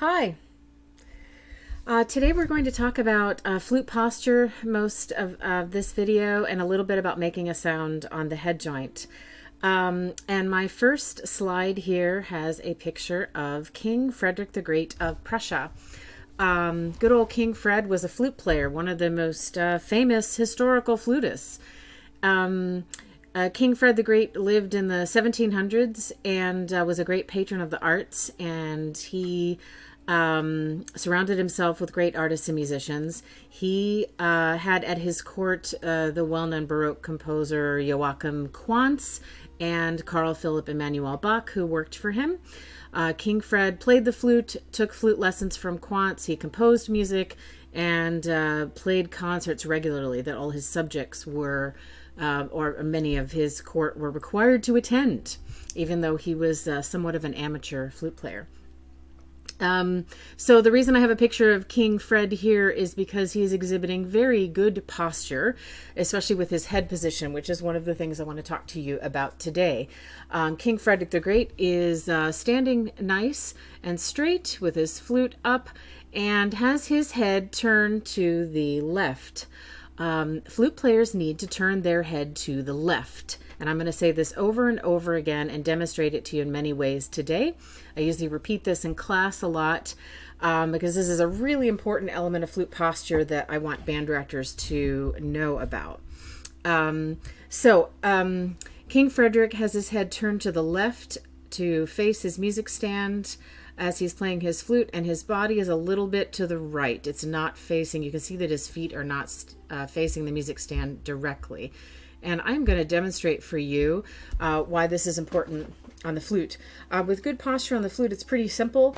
Hi. Today we're going to talk about flute posture most of this video and a little bit about making a sound on the head joint. And my first slide here has a picture of King Frederick the Great of Prussia. Good old King Fred was a flute player, one of the most famous historical flutists. King Fred the Great lived in the 1700s and was a great patron of the arts, and he surrounded himself with great artists and musicians. He had at his court the well-known Baroque composer Joachim Quantz and Carl Philipp Emanuel Bach, who worked for him. King Fred played the flute, took flute lessons from Quantz. He composed music and played concerts regularly that all his subjects were, or many of his court were required to attend, even though he was somewhat of an amateur flute player. So the reason I have a picture of King Fred here is because he's exhibiting very good posture, especially with his head position, which is one of the things I want to talk to you about today. King Frederick the Great is standing nice and straight with his flute up and has his head turned to the left. Flute players need to turn their head to the left. And I'm going to say this over and over again and demonstrate it to you in many ways today. I usually repeat this in class a lot because this is a really important element of flute posture that I want band directors to know about. King Frederick has his head turned to the left to face his music stand as he's playing his flute, and his body is a little bit to the right. It's not facing, you can see that his feet are not facing the music stand directly. And I'm going to demonstrate for you why this is important on the flute. With good posture on the flute, it's pretty simple.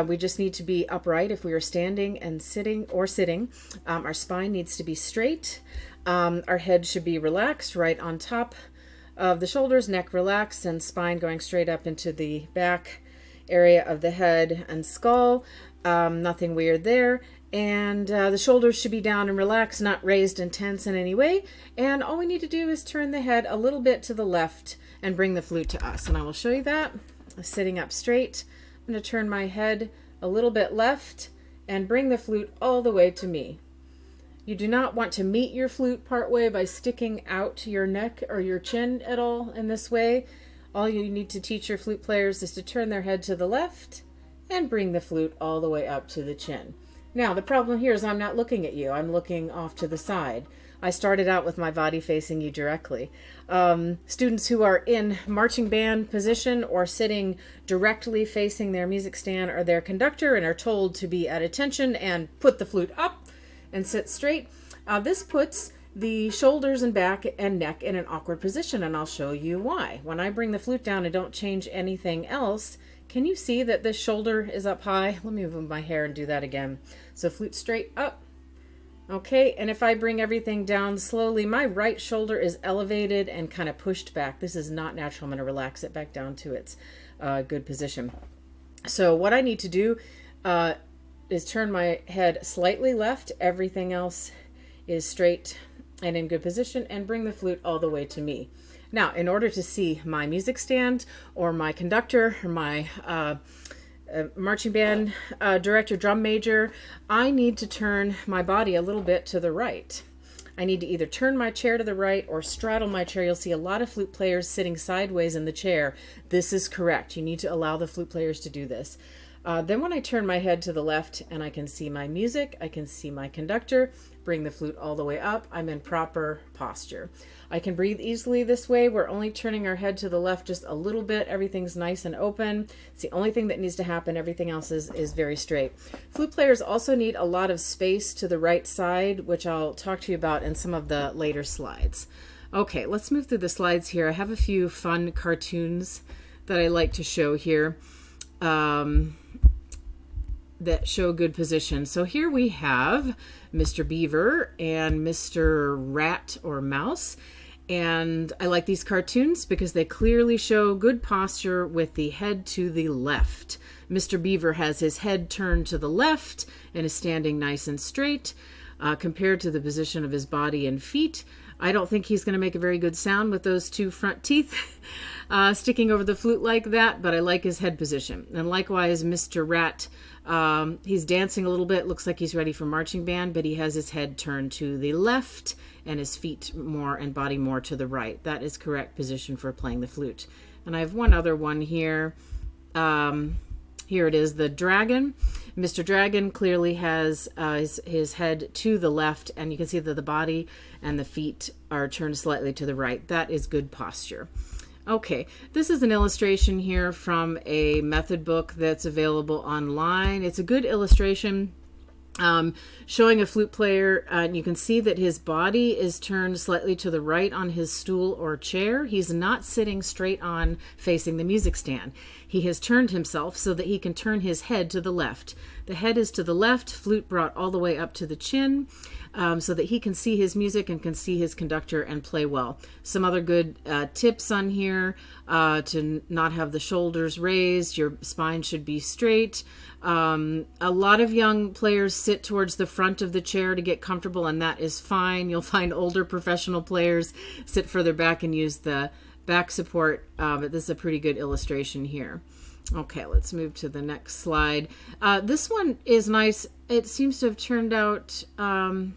We just need to be upright if we are standing and sitting. Our spine needs to be straight. Our head should be relaxed right on top of the shoulders, neck relaxed, and spine going straight up into the back area of the head and skull. Nothing weird there. And the shoulders should be down and relaxed, not raised and tense in any way. And all we need to do is turn the head a little bit to the left and bring the flute to us. And I will show you that. Sitting up straight, I'm going to turn my head a little bit left and bring the flute all the way to me. You do not want to meet your flute partway by sticking out your neck or your chin at all in this way. All you need to teach your flute players is to turn their head to the left and bring the flute all the way up to the chin. Now, the problem here is I'm not looking at you. I'm looking off to the side. I started out with my body facing you directly. Students who are in marching band position or sitting directly facing their music stand or their conductor and are told to be at attention and put the flute up and sit straight, this puts the shoulders and back and neck in an awkward position, and I'll show you why. When I bring the flute down and don't change anything else, can you see that this shoulder is up high? Let me move my hair and do that again. So flute straight up. Okay, and if I bring everything down slowly, my right shoulder is elevated and kind of pushed back. This is not natural. I'm going to relax it back down to its good position. So what I need to do is turn my head slightly left. Everything else is straight and in good position, and bring the flute all the way to me. Now, in order to see my music stand or my conductor or my marching band director, drum major, I need to turn my body a little bit to the right. I need to either turn my chair to the right or straddle my chair. You'll see a lot of flute players sitting sideways in the chair. This is correct. You need to allow the flute players to do this. Then when I turn my head to the left and I can see my music, I can see my conductor, bring the flute all the way up, I'm in proper posture. I can breathe easily this way. We're only turning our head to the left just a little bit. Everything's nice and open. It's the only thing that needs to happen. Everything else is very straight. Flute players also need a lot of space to the right side, which I'll talk to you about in some of the later slides. Okay, let's move through the slides here. I have a few fun cartoons that I like to show here. That show good position. So here we have Mr. Beaver and Mr. Rat or Mouse. And I like these cartoons because they clearly show good posture with the head to the left. Mr. Beaver has his head turned to the left and is standing nice and straight compared to the position of his body and feet. I don't think he's going to make a very good sound with those two front teeth sticking over the flute like that, but I like his head position. And likewise, Mr. Rat, he's dancing a little bit, looks like he's ready for marching band, but he has his head turned to the left and his feet more and body more to the right. That is correct position for playing the flute. And I have one other one here. Here it is, the dragon. Mr. Dragon clearly has his head to the left, and you can see that the body and the feet are turned slightly to the right. That is good posture. Okay, this is an illustration here from a method book that's available online. It's a good illustration showing a flute player, and you can see that his body is turned slightly to the right on his stool or chair. He's not sitting straight on facing the music stand. He has turned himself so that he can turn his head to the left. The head is to the left, flute brought all the way up to the chin, so that he can see his music and can see his conductor and play well. Some other good tips on here, to not have the shoulders raised, your spine should be straight. A lot of young players sit towards the front of the chair to get comfortable, and that is fine. You'll find older professional players sit further back and use the back support, but this is a pretty good illustration here. Okay, let's move to the next slide. This one is nice. It seems to have turned out, oh,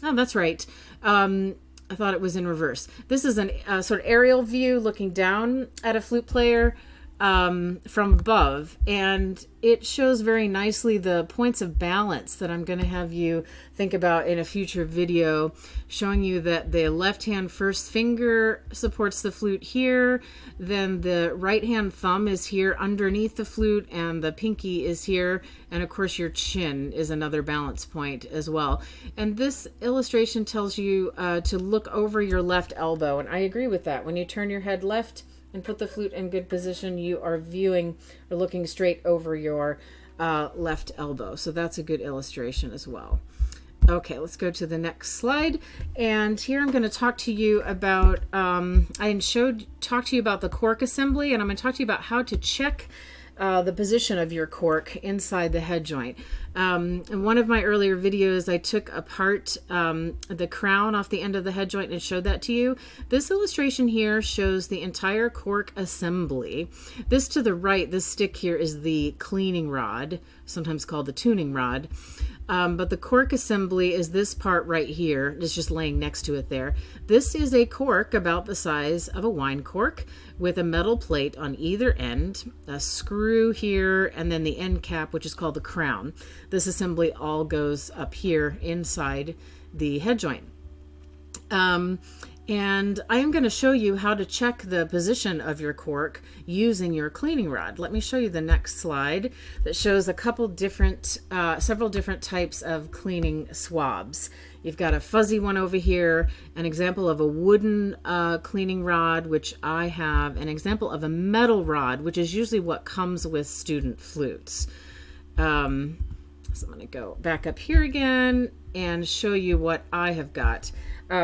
that's right. I thought it was in reverse. This is a sort of aerial view looking down at a flute player from above, and it shows very nicely the points of balance that I'm going to have you think about in a future video, showing you that the left hand first finger supports the flute here, then the right hand thumb is here underneath the flute, and the pinky is here, and of course your chin is another balance point as well. And this illustration tells you to look over your left elbow, and I agree with that. When you turn your head left and put the flute in good position, you are viewing or looking straight over your left elbow. So that's a good illustration as well. Okay, let's go to the next slide. And here I'm going to talk to you about, talk to you about the cork assembly, and I'm going to talk to you about how to check the position of your cork inside the head joint. In one of my earlier videos, I took apart the crown off the end of the head joint and showed that to you. This illustration here shows the entire cork assembly. This to the right, this stick here is the cleaning rod, sometimes called the tuning rod. But the cork assembly is this part right here. It's just laying next to it there. This is a cork about the size of a wine cork with a metal plate on either end, a screw here, and then the end cap, which is called the crown. This assembly all goes up here inside the head joint. And I am going to show you how to check the position of your cork using your cleaning rod. Let me show you the next slide that shows a couple different, several different types of cleaning swabs. You've got a fuzzy one over here, an example of a wooden cleaning rod, which I have, an example of a metal rod, which is usually what comes with student flutes. So I'm going to go back up here again and show you what I have got.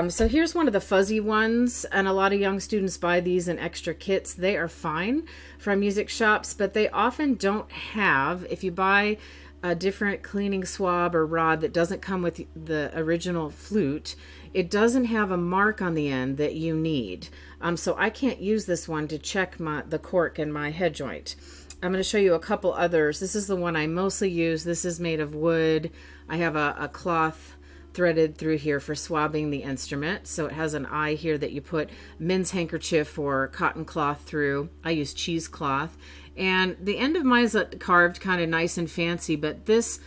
So here's one of the fuzzy ones, and a lot of young students buy these in extra kits. They are fine from music shops, but they often don't have, if you buy a different cleaning swab or rod that doesn't come with the original flute, it doesn't have a mark on the end that you need. So I can't use this one to check the cork in my head joint. I'm going to show you a couple others. This is the one I mostly use. This is made of wood. I have a cloth threaded through here for swabbing the instrument. So it has an eye here that you put men's handkerchief or cotton cloth through. I use cheesecloth. And the end of mine is carved kind of nice and fancy, but this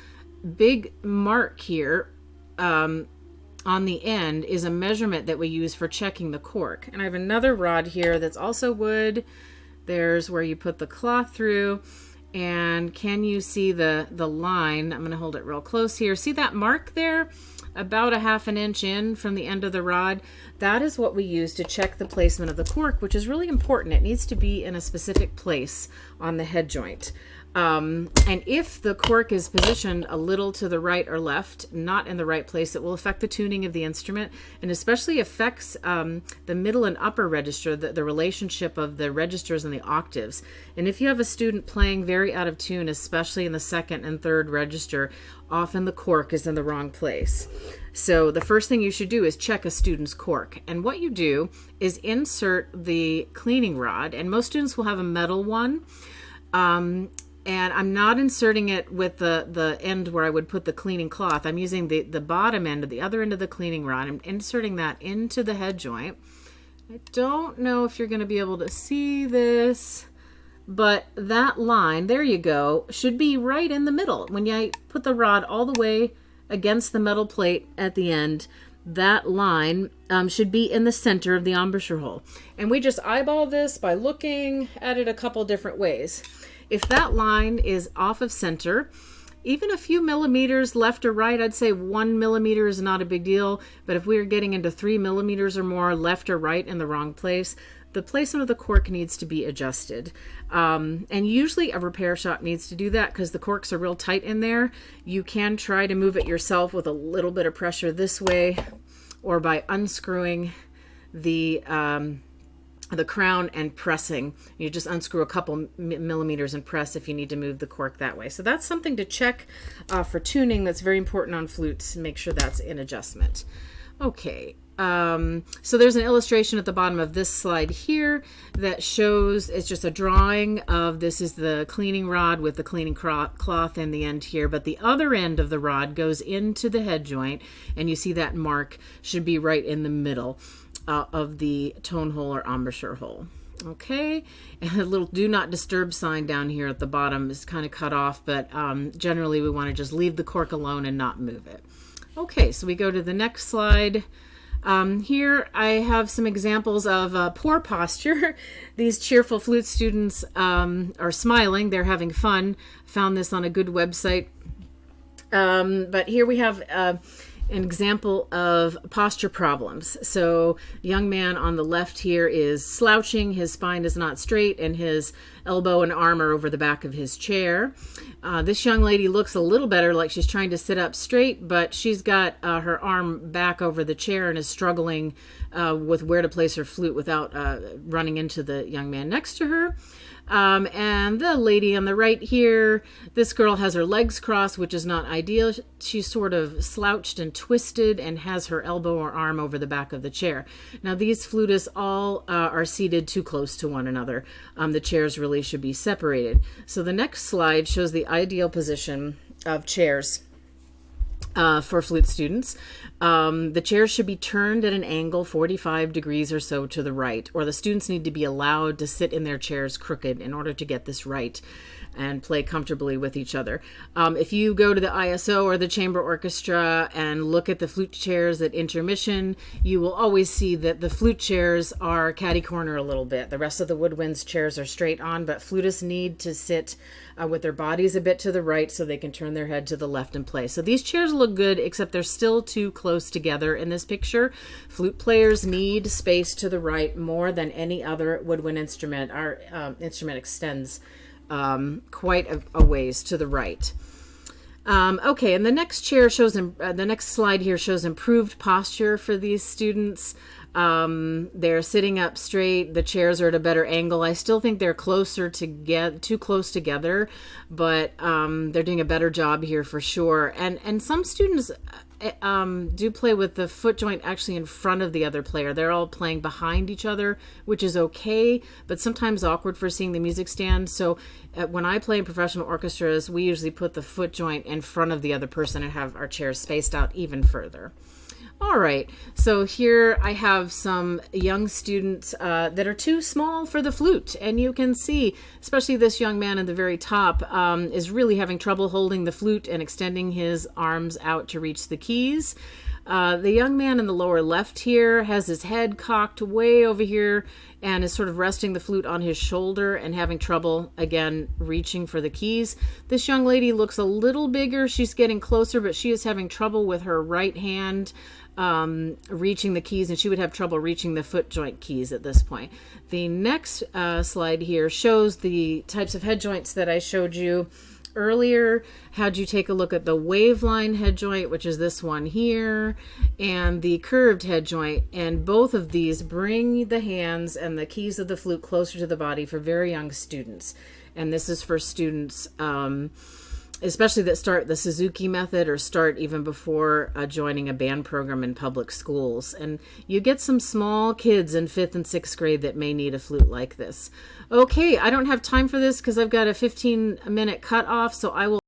big mark here on the end is a measurement that we use for checking the cork. And I have another rod here that's also wood. There's where you put the cloth through. And can you see the line? I'm going to hold it real close here. See that mark there? About a ½ inch in from the end of the rod. That is what we use to check the placement of the cork, which is really important. It needs to be in a specific place on the head joint. And if the cork is positioned a little to the right or left, not in the right place, it will affect the tuning of the instrument, and especially affects the middle and upper register, the relationship of the registers and the octaves. And if you have a student playing very out of tune, especially in the second and third register, often the cork is in the wrong place. So the first thing you should do is check a student's cork. And what you do is insert the cleaning rod, and most students will have a metal one. And I'm not inserting it with the end where I would put the cleaning cloth. I'm using the bottom end, of the other end of the cleaning rod. I'm inserting that into the head joint. I don't know if you're going to be able to see this, but that line, there you go, should be right in the middle. When you put the rod all the way against the metal plate at the end, that line should be in the center of the embouchure hole. And we just eyeball this by looking at it a couple different ways. If that line is off of center, even a few millimeters left or right, I'd say 1 millimeter is not a big deal. But if we are getting into 3 millimeters or more left or right in the wrong place, the placement of the cork needs to be adjusted. And usually a repair shop needs to do that because the corks are real tight in there. You can try to move it yourself with a little bit of pressure this way, or by unscrewing the crown and pressing. You just unscrew a couple millimeters and press if you need to move the cork that way. So that's something to check for tuning. That's very important on flutes. Make sure that's in adjustment. Okay. So there's an illustration at the bottom of this slide here that shows, it's just a drawing of, this is the cleaning rod with the cleaning cloth in the end here, but the other end of the rod goes into the head joint, and you see that mark should be right in the middle of the tone hole or embouchure hole. Okay, and a little do not disturb sign down here at the bottom is kind of cut off, but generally we want to just leave the cork alone and not move it. Okay, so we go to the next slide. Here I have some examples of poor posture. These cheerful flute students are smiling, they're having fun. Found this on a good website. But here we have an example of posture problems. So the young man on the left here is slouching, his spine is not straight, and his elbow and arm are over the back of his chair. This young lady looks a little better, like she's trying to sit up straight, but she's got her arm back over the chair and is struggling with where to place her flute without running into the young man next to her. And the lady on the right here, this girl has her legs crossed, which is not ideal. She's sort of slouched and twisted and has her elbow or arm over the back of the chair. Now these flutists all are seated too close to one another. The chairs really should be separated. So the next slide shows the ideal position of chairs for flute students. The chairs should be turned at an angle 45 degrees or so to the right, or the students need to be allowed to sit in their chairs crooked in order to get this right and play comfortably with each other. If you go to the ISO or the chamber orchestra and look at the flute chairs at intermission, you will always see that the flute chairs are catty corner a little bit. The rest of the woodwinds chairs are straight on, but flutists need to sit with their bodies a bit to the right so they can turn their head to the left and play. So these chairs look good, except they're still too close together in this picture. Flute players need space to the right more than any other woodwind instrument. Our instrument extends quite a ways to the right. Okay, and the next chair shows, the next slide here shows improved posture for these students. They're sitting up straight. The chairs are at a better angle. I still think they're too close together, but they're doing a better job here for sure. And some students do play with the foot joint actually in front of the other player. They're all playing behind each other, which is okay, but sometimes awkward for seeing the music stand. So when I play in professional orchestras, we usually put the foot joint in front of the other person and have our chairs spaced out even further. All right, so here I have some young students that are too small for the flute, and you can see, especially this young man at the very top is really having trouble holding the flute and extending his arms out to reach the keys. The young man in the lower left here has his head cocked way over here and is sort of resting the flute on his shoulder and having trouble, again, reaching for the keys. This young lady looks a little bigger. She's getting closer, but she is having trouble with her right hand reaching the keys, and she would have trouble reaching the foot joint keys at this point. The next slide here shows the types of head joints that I showed you earlier. Had you take a look at the waveline head joint, which is this one here, and the curved head joint, and both of these bring the hands and the keys of the flute closer to the body for very young students. And this is for students especially that start the Suzuki method or start even before joining a band program in public schools. And you get some small kids in 5th and 6th grade that may need a flute like this. Okay, I don't have time for this because I've got a 15-minute cutoff, so I will